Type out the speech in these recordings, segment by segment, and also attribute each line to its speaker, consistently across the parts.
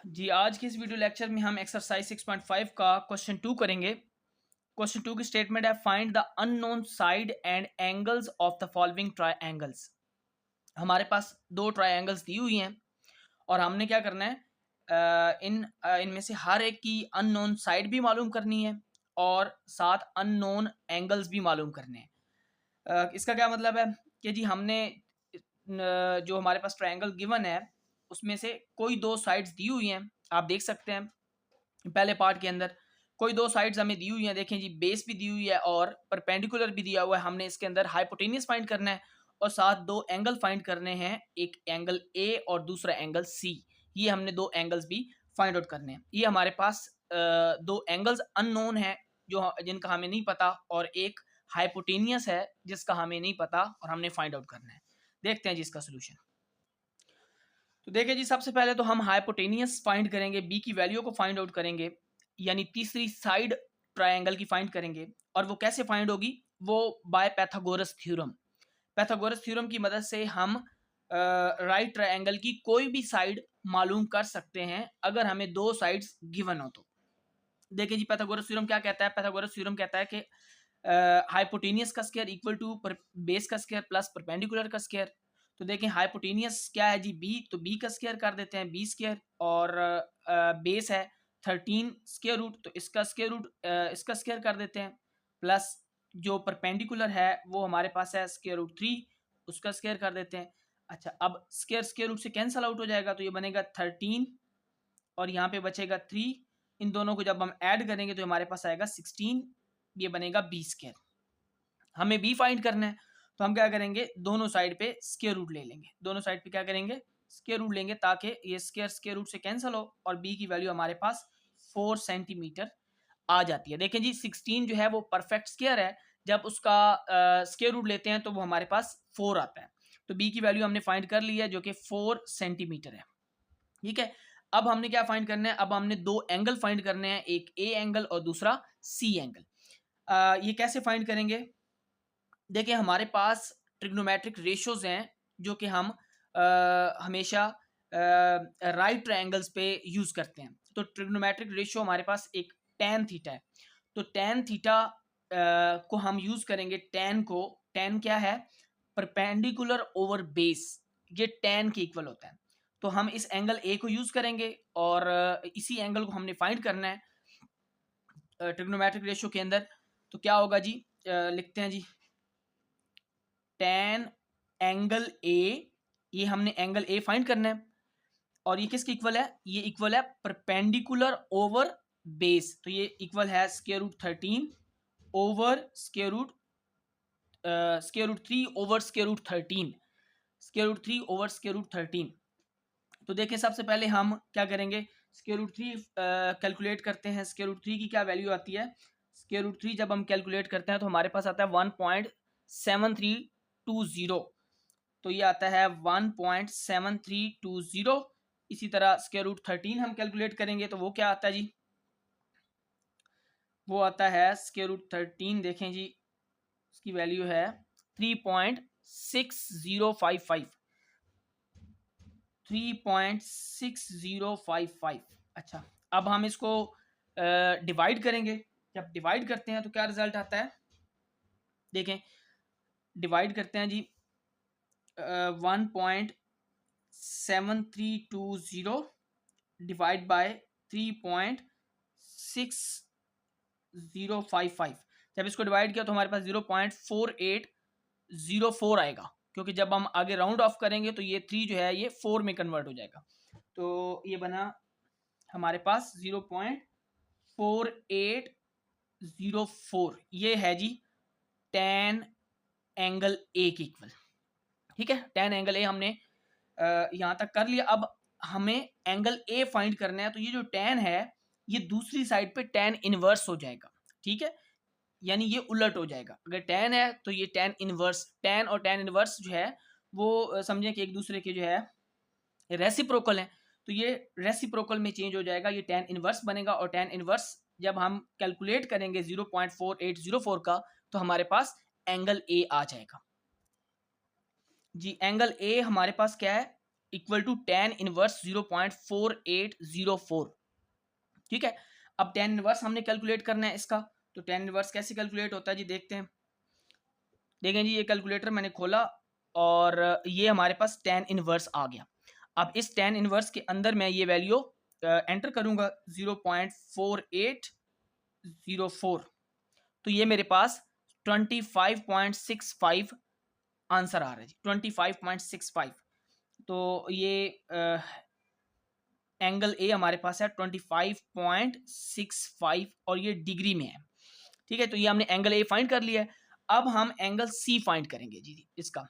Speaker 1: जी, आज के इस वीडियो लेक्चर में हम एक्सरसाइज 6.5 का क्वेश्चन 2 करेंगे। क्वेश्चन 2 की स्टेटमेंट है, find the unknown side and angles of the following triangles. हमारे पास दो ट्रायंगल्स दी हुई हैं और हमने क्या करना है, इनमें से हर एक की अननोन साइड भी मालूम करनी है और साथ अननोन एंगल्स भी मालूम करने हैं। इसका क्या मतलब है कि जी हमने जो हमारे पास ट्रायंगल गिवन है उसमें से कोई दो साइड्स दी हुई हैं। आप देख सकते हैं पहले पार्ट के अंदर कोई दो साइड्स हमें दी हुई हैं। देखें जी, बेस भी दी हुई है और परपेंडिकुलर भी दिया हुआ है। हमने इसके अंदर हाइपोटेनियस फाइंड करना है और साथ दो एंगल फाइंड करने हैं, एक एंगल ए और दूसरा एंगल सी। ये हमने दो एंगल्स भी फाइंड आउट करने हैं। ये हमारे पास दो एंगल्स अननोन है जो जिनका हमें नहीं पता, और एक हाइपोटेनियस है जिसका हमें नहीं पता और हमने फाइंड आउट करना है। देखते हैं जी इसका सोल्यूशन। तो देखिए जी, सबसे पहले तो हम हाइपोटेनियस फाइंड करेंगे, बी की वैल्यू को फाइंड आउट करेंगे, यानी तीसरी साइड ट्रायंगल की फाइंड करेंगे। और वो कैसे फाइंड होगी? वो by Pythagoras theorem. Pythagoras theorem की मदद से हम राइट ट्रायंगल की कोई भी साइड मालूम कर सकते हैं अगर हमें दो साइड्स गिवन हो तो। देखिए जी, पैथागोरस थ्योरम क्या कहता है? पैथागोरस थ्योरम कहता है कि हाइपोटेनियस का स्क्वायर इक्वल टू बेस का स्क्वायर प्लस परपेंडिकुलर का स्क्वायर। तो देखें हाइपोटेनियस क्या है जी, बी, तो बी का स्क्वायर कर देते हैं, बी स्क्वायर, और बेस है 13 स्क्वायर रूट, तो इसका स्क्वायर रूट इसका स्क्वायर कर देते हैं, प्लस जो परपेंडिकुलर है वो हमारे पास है स्क्वायर रूट 3, उसका स्क्वायर कर देते हैं। अच्छा, अब स्क्वायर स्क्वायर रूट से कैंसल आउट हो जाएगा, तो ये बनेगा 13 और यहाँ पे बचेगा 3। इन दोनों को जब हम ऐड करेंगे तो हमारे पास आएगा 16, ये बनेगा बी स्क्वायर। हमें बी फाइंड करना है तो हम क्या करेंगे, दोनों साइड पे स्क्वायर रूट ले लेंगे। दोनों साइड पे क्या करेंगे, स्क्वायर रूट लेंगे, ताकि ये स्क्वायर स्क्वायर रूट से कैंसिल हो और बी की वैल्यू हमारे पास 4 सेंटीमीटर आ जाती है। देखें जी, 16 जो है वो परफेक्ट स्क्वायर है, जब उसका स्क्वायर रूट लेते हैं तो वो हमारे पास 4 आता है। तो बी की वैल्यू हमने फाइंड कर ली है जो कि 4 सेंटीमीटर है। ठीक है, अब हमने क्या फाइंड करना है? अब हमने दो एंगल फाइंड करने हैं, एक ए एंगल और दूसरा सी एंगल। ये कैसे फाइंड करेंगे? देखिए, हमारे पास ट्रिग्नोमेट्रिक रेशियोज हैं जो कि हम हमेशा राइट ट्रायंगल्स पे यूज करते हैं। तो ट्रिग्नोमेट्रिक रेशियो हमारे पास एक टैन थीटा है, तो टैन थीटा को हम यूज करेंगे। टैन क्या है? परपेंडिकुलर ओवर बेस, ये टैन के इक्वल होता है। तो हम इस एंगल ए को यूज करेंगे और इसी एंगल को हमने फाइंड करना है ट्रिग्नोमेट्रिक रेशियो के अंदर। तो क्या होगा जी, लिखते हैं जी, टैन एंगल ए, ये हमने एंगल ए फाइंड करना है और ये किसके इक्वल है? ये इक्वल है परपेंडिकुलर ओवर बेस, तो ये इक्वल है square root 13 over square root 3 over square root 13, square root 3 over square root 13। तो देखें, सबसे पहले हम क्या करेंगे, स्क्वायर रूट 3 कैलकुलेट करते हैं। स्क्वायर रूट 3 की क्या वैल्यू आती है? स्क्वायर रूट 3 जब हम कैलकुलेट करते हैं तो हमारे पास आता है 1.7320, तो ये आता है 1.7320। इसी तरह स्क्वायर रूट 13 हम कैलकुलेट करेंगे तो वो क्या आता है जी, वो आता है स्क्वायर रूट 13, देखें जी उसकी वैल्यू है 3.6055, 3.6055। अच्छा, अब हम इसको डिवाइड करेंगे। जब डिवाइड करते हैं तो क्या रिजल्ट आता है? देखें, डिवाइड करते हैं जी 1.7320 डिवाइड बाय 3.6055। जब इसको डिवाइड किया तो हमारे पास 0.4804 आएगा, क्योंकि जब हम आगे राउंड ऑफ करेंगे तो ये 3 जो है ये 4 में कन्वर्ट हो जाएगा। तो ये बना हमारे पास 0.4804, ये है जी टैन एंगल ए की इक्वल। ठीक है, टैन एंगल ए हमने यहाँ तक कर लिया। अब हमें एंगल ए फाइंड करना है, तो ये जो टैन है ये दूसरी साइड पे टैन इनवर्स हो जाएगा। ठीक है, यानी ये उलट हो जाएगा। अगर टैन है तो ये टैन इनवर्स, टैन और टैन इनवर्स जो है वो समझें कि एक दूसरे के जो है रेसिप्रोकल है, तो ये रेसिप्रोकल में चेंज हो जाएगा, ये टैन इनवर्स बनेगा। और टैन इनवर्स जब हम कैलकुलेट करेंगे 0.4804 का, तो हमारे पास एंगल ए आ जाएगा। जी, एंगल ए हमारे पास क्या है? Equal to tan inverse 0.4804। ठीक है, अब tan इनवर्स हमने कैलकुलेट करना है इसका, तो tan इनवर्स कैसे कैलकुलेट होता है जी, देखते हैं। देखें जी, ये कैलकुलेटर मैंने खोला और ये हमारे पास tan इनवर्स आ गया। अब इस tan इनवर्स के अंदर मैं ये वैल्यू एंटर करूंगा 0.4804, तो ये मेरे पास 25.65 आंसर आ रहा है जी, 25.65। तो ये एंगल ए हमारे पास है 25.65 और ये डिग्री में है। ठीक है, तो ये हमने एंगल ए फाइंड कर लिया है। अब हम एंगल सी फाइंड करेंगे जी इसका,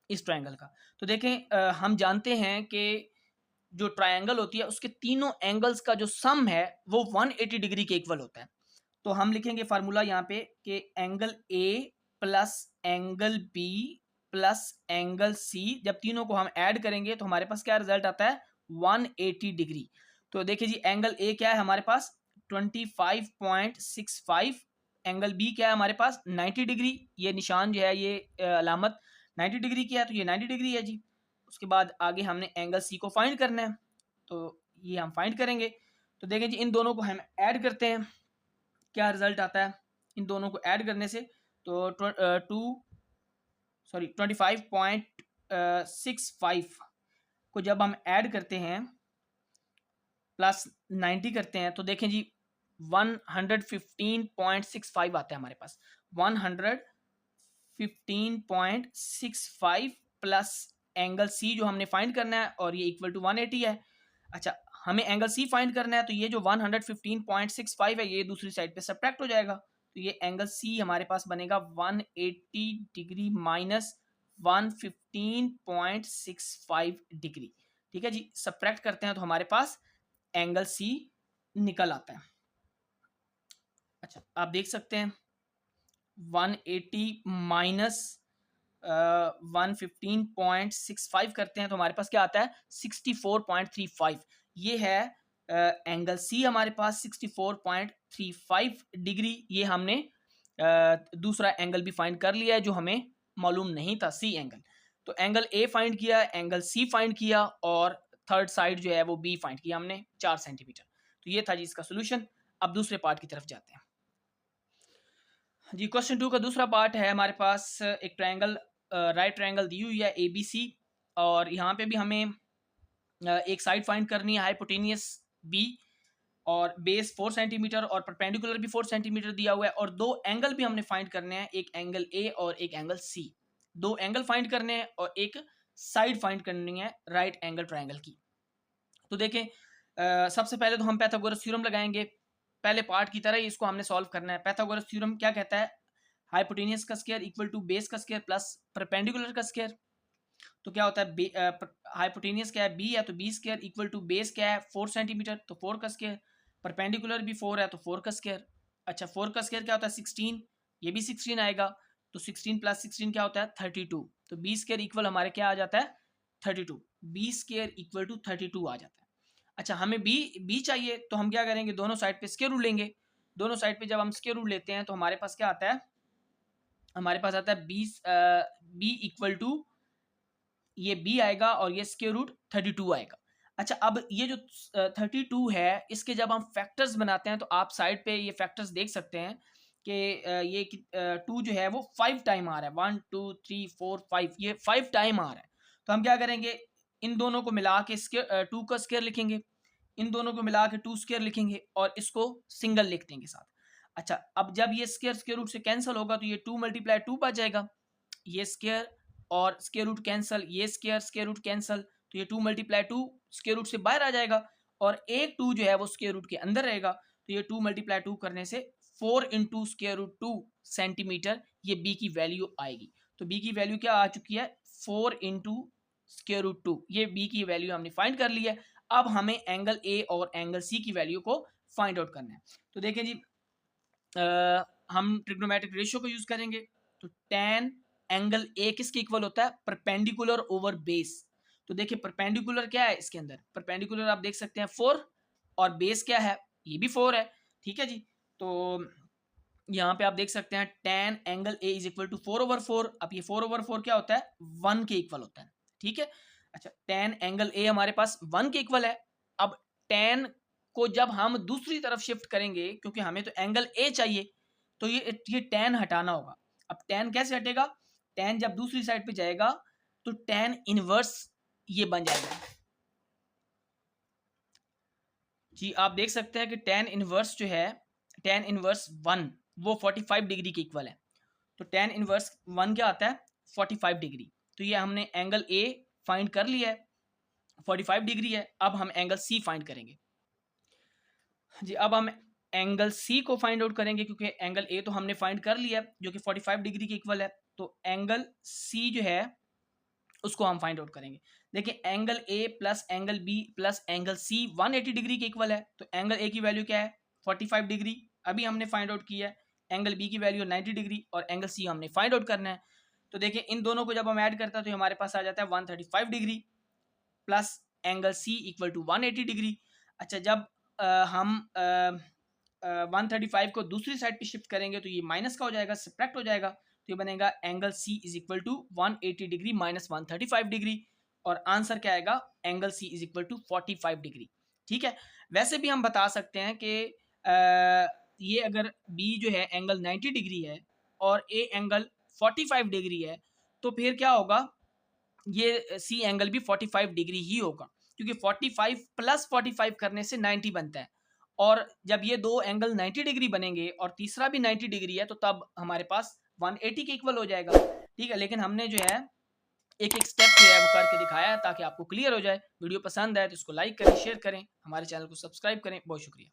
Speaker 1: इस ट्रायंगल का। तो देखें हम जानते हैं कि जो ट्रायंगल होती है उसके तीनों एंगल्स का जो सम है वो 180 डिग्री के इक्वल होता है। तो हम लिखेंगे फार्मूला यहाँ पे कि angle A plus angle B plus angle C, जब तीनों को हम ऐड करेंगे तो हमारे पास क्या रिजल्ट आता है 180 डिग्री। तो देखिए जी, एंगल ए क्या है हमारे पास 25.65, एंगल बी क्या है हमारे पास 90 डिग्री, ये निशान जो है ये अलामत 90 डिग्री की है, तो ये 90 डिग्री है जी। उसके बाद आगे हमने एंगल सी को फाइंड करना है, तो ये हम फाइंड करेंगे। तो देखें जी, इन दोनों को हम ऐड करते हैं, क्या रिजल्ट आता है इन दोनों को ऐड करने से। तो 25.65 को जब हम ऐड करते हैं प्लस 90 करते हैं, तो देखें जी 115.65 आता है हमारे पास। 115.65 प्लस एंगल सी जो हमने फाइंड करना है और ये इक्वल टू 180 है। अच्छा, हमें एंगल सी फाइंड करना है, तो ये जो 115.65 है ये दूसरी साइड पे सब्ट्रैक्ट हो जाएगा, तो ये एंगल सी हमारे पास बनेगा 180 डिग्री माइनस 115.65 डिग्री। ठीक है जी, सब्ट्रैक्ट करते हैं तो हमारे पास एंगल सी निकल आता है। अच्छा, आप देख सकते हैं 180 माइनस 115.65 करते हैं तो हमारे पास क्या आता है 64.35। ये है एंगल सी हमारे पास 64.35 डिग्री। ये हमने दूसरा एंगल भी फाइंड कर लिया है जो हमें मालूम नहीं था, सी एंगल। तो एंगल ए फाइंड किया, एंगल सी फाइंड किया और थर्ड साइड जो है वो बी फाइंड किया हमने 4 सेंटीमीटर। तो ये था जी इसका सोल्यूशन। अब दूसरे पार्ट की तरफ जाते हैं जी। क्वेश्चन 2 का दूसरा पार्ट है हमारे पास, एक ट्रायंगल राइट ट्रायंगल दी हुई है ABC और यहाँ पे भी हमें एक साइड फाइंड करनी है हाइपोटेनियस B और बेस 4 सेंटीमीटर और परपेंडिकुलर भी 4 सेंटीमीटर दिया हुआ है और दो एंगल भी हमने फाइंड करने हैं, एक एंगल A और एक एंगल C। दो एंगल फाइंड करने हैं और एक साइड फाइंड करनी है राइट एंगल ट्रायंगल की। तो देखें सबसे पहले तो हम पाइथागोरस थ्योरम लगाएंगे, पहले पार्ट की तरह ही इसको हमने सॉल्व करना है। पाइथागोरस थ्योरम क्या कहता है, हाइपोटेनियस का स्क्वायर इक्वल टू बेस का स्क्वायर प्लस परपेंडिकुलर का स्क्वायर। तो क्या होता है हाइपोटेनियस क्या है बी है, तो B square equal to base क्या है 4 सेंटीमीटर, तो 4 का स्क्वायर, परपेंडिकुलर भी 4 है तो 4 का स्क्वायर। अच्छा, 4 का स्क्वायर क्या होता है 16, ये भी 16 आएगा, तो 16 प्लस 16 क्या होता है 32। तो बी स्क्वायर इक्वल हमारे क्या आ जाता है 32, बी स्क्वायर इक्वल टू 32 आ जाता है। अच्छा, हमें बी चाहिए तो हम क्या करेंगे, दोनों साइड पे स्क्वायर रूट लेंगे। दोनों साइड पे जब हम स्क्वायर रूट लेते हैं तो हमारे पास क्या आता है, हमारे पास आता है बी इक्वल टू ये b आएगा और ये स्क्वायर रूट 32 आएगा। अच्छा, अब ये जो 32 है इसके जब हम फैक्टर्स बनाते हैं तो आप साइड पे ये फैक्टर्स देख सकते हैं कि ये 2 जो है वो 5 टाइम आ रहा है, 1 2 3 4 5, ये 5 टाइम आ रहा है। तो हम क्या करेंगे, इन दोनों को मिला के 2 का स्क्वायर लिखेंगे, इन दोनों को मिला के 2 स्क्वायर लिखेंगे और इसको सिंगल लिख देंगे साथ। अच्छा, अब जब ये स्क्वायर रूट से कैंसिल होगा तो ये 2 मल्टीप्लाई 2 बच जाएगा, ये स्क्वायर और स्क्वायर रूट कैंसल, ये स्क्वायर रूट कैंसल, तो ये 2 मल्टीप्लाई 2 स्क्वायर रूट से बाहर आ जाएगा और एक 2 जो है वो स्क्वायर रूट के अंदर रहेगा। तो ये 2 मल्टीप्लाई 2 करने से 4 इंटू स्क्वायर रूट 2 सेंटीमीटर ये बी की वैल्यू आएगी। तो बी की वैल्यू क्या आ चुकी है 4 इंटू स्क्वायर रूट 2, ये बी की वैल्यू हमने फाइंड कर ली है। अब हमें एंगल ए और एंगल सी की वैल्यू को फाइंड आउट करना है। तो देखें जी, हम ट्रिग्नोमेट्रिक रेशियो को यूज करेंगे, तो tan एंगल ए किसके इक्वल होता है परपेंडिकुलर ओवर बेस। तो देखिए परपेंडिकुलर क्या है इसके अंदर, परपेंडिकुलर आप देख सकते हैं 4 और बेस क्या है ये भी 4 है। ठीक है जी, तो यहाँ पे आप देख सकते हैं tan angle A is equal to 4/4। अब ये 4/4 क्या होता है 1 के इक्वल होता है। ठीक है, अच्छा, tan एंगल ए हमारे पास 1 के इक्वल है। अब tan को जब हम दूसरी तरफ शिफ्ट करेंगे, क्योंकि हमें तो एंगल ए चाहिए, तो ये tan हटाना होगा। अब tan कैसे हटेगा? tan जब दूसरी साइड पे जाएगा तो tan इनवर्स ये बन जाएगा। जी, आप देख सकते हैं कि tan इनवर्स जो है, tan इनवर्स 1 वो 45 डिग्री के इक्वल है। तो tan इनवर्स 1 क्या आता है? 45 डिग्री। तो ये हमने एंगल ए फाइंड कर लिया है, 45 डिग्री है। अब हम एंगल सी फाइंड करेंगे। जी, अब हम एंगल सी को फाइंड आउट करेंगे, क्योंकि एंगल ए तो हमने फाइंड कर लिया है जो कि 45 डिग्री के इक्वल है। तो एंगल सी जो है उसको हम फाइंड आउट करेंगे। देखिए, angle A plus angle B plus angle C 180 degree के इक्वल है। तो एंगल ए की वैल्यू क्या है? 45 डिग्री, अभी हमने फाइंड आउट किया है। एंगल बी की वैल्यू 90 डिग्री और एंगल सी हमने फाइंड आउट करना है। तो देखिए, इन दोनों को जब हम ऐड करते हैं तो हमारे पास आ जाता है 135 degree plus angle C equal to 180 degree. अच्छा, जब हम 135 को दूसरी साइड पे शिफ्ट करेंगे तो ये माइनस का हो जाएगा, सब्ट्रैक्ट हो जाएगा। तो ये बनेगा angle C is equal to 180 degree minus 135 degree, और आंसर क्या आएगा? Angle C is equal to 45 degree. ठीक है। वैसे भी हम बता सकते हैं कि ये अगर बी जो है एंगल 90 डिग्री है और ए एंगल 45 डिग्री है, तो फिर क्या होगा? ये सी एंगल भी 45 डिग्री ही होगा, क्योंकि 45 प्लस 45 करने से 90 बनता है। और जब ये दो एंगल 90 डिग्री बनेंगे और तीसरा भी 90 डिग्री है, तो तब हमारे पास 180 के इक्वल हो जाएगा। ठीक है, लेकिन हमने जो है एक एक स्टेप जो है वो करके दिखाया है ताकि आपको क्लियर हो जाए। वीडियो पसंद आए तो इसको लाइक करें, शेयर करें, हमारे चैनल को सब्सक्राइब करें। बहुत शुक्रिया।